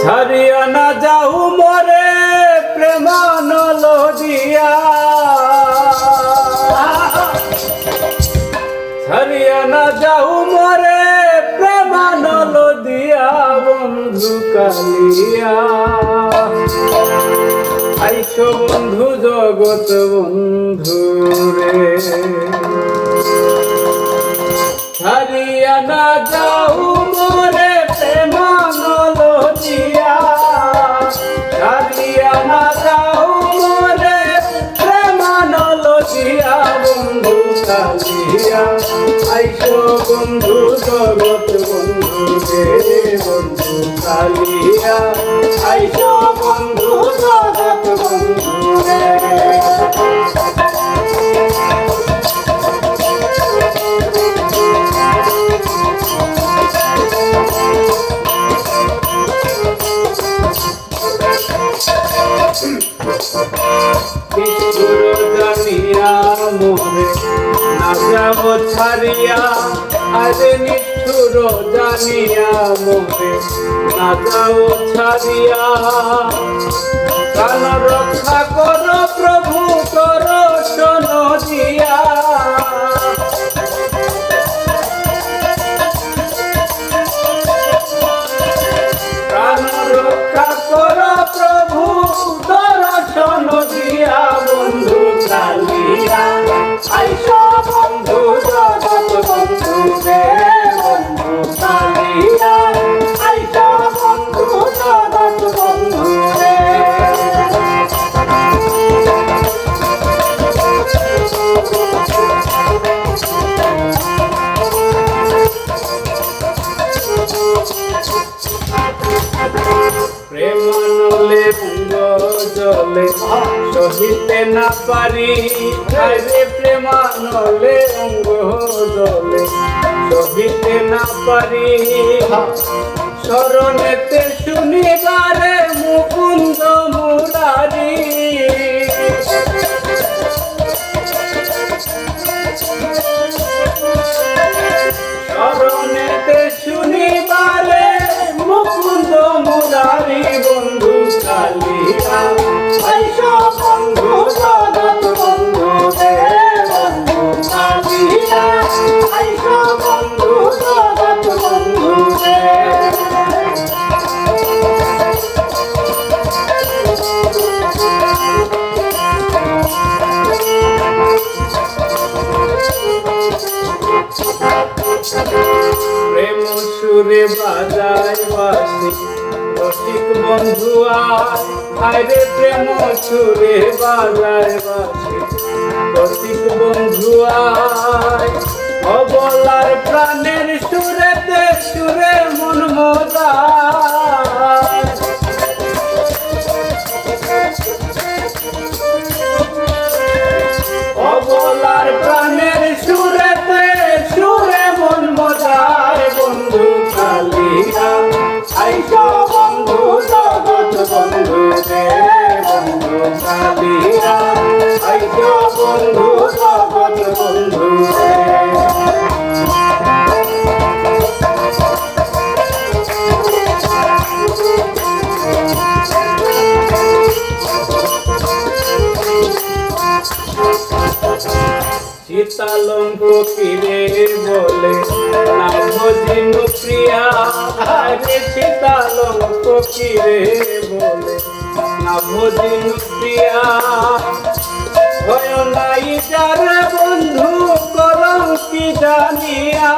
ছাড়িয়া না যাও মরে প্রেমানল দিয়া, ছাড়িয়া না যাও মরে প্রেমানল দিয়া বন্ধু কালিয়া। আইসো বন্ধু জগৎ বন্ধু রে, ছাড়িয়া না যাও মরে প্রেমানল দিয়া, ছাড়িয়া না যাও মরে প্রেমানল দিয়া বন্ধু কালিয়া। আইসো বন্ধু জগৎ বন্ধু রে বন্ধু কালিয়া, আইসো বন্ধু জগৎ বন্ধু রে। জানিয়া মোরে না যাব ছাড়িয়া, আরে নিঠুর জানিয়া মোরে না যাব ছাড়িয়া। প্রাণ রক্ষা করো প্রভু করো শোনো দিয়া, প্রাণ রক্ষা করো প্রভু দর্শন দিয়া বন্ধু কালিয়া। আইসো বন্ধু জগৎ বন্ধু রে বন্ধু কালিয়া, আইসো বন্ধু জগৎ বন্ধু রে। প্রেমানলে অঙ্গ জলে সহিতে না পারি, আরে প্রেমানলে অঙ্গ জলে সহিতে না পারি। শরণেতে শুনিবারে মুকুন্দ মুরারি, শরণেতে শুনিবারে মুকুন্দ মুরারি বন্ধু কালিয়া। আইসো বন্ধু জগৎ বন্ধু রে বন্ধু কালিয়া, আইসো বন্ধু জগৎ বন্ধু রে। প্রেম সুরে বাজায় বাসি রসিক বন্ধু আয় রে, প্রেম সুরে বাজায় বাসি রসিক বন্ধু আয়। অবলার প্রাণের সুরেতে সুরে মন মোদায়, অবলার প্রাণের সুরেতে সুরে মন মোদায় বন্ধু কালিয়া। আইসো বন্ধু জগৎ বন্ধু রে বন্ধু কালিয়া, আইসো বন্ধু জগৎ বন্ধু রে। শীতালঙ্ক কিরে বলে না ভজিনু প্রিয়া, আরে শীতালঙ্ক কিরে বলে না ভজিনু প্রিয়া। ভয় নাই যারে বন্ধু করম কি জানিয়া,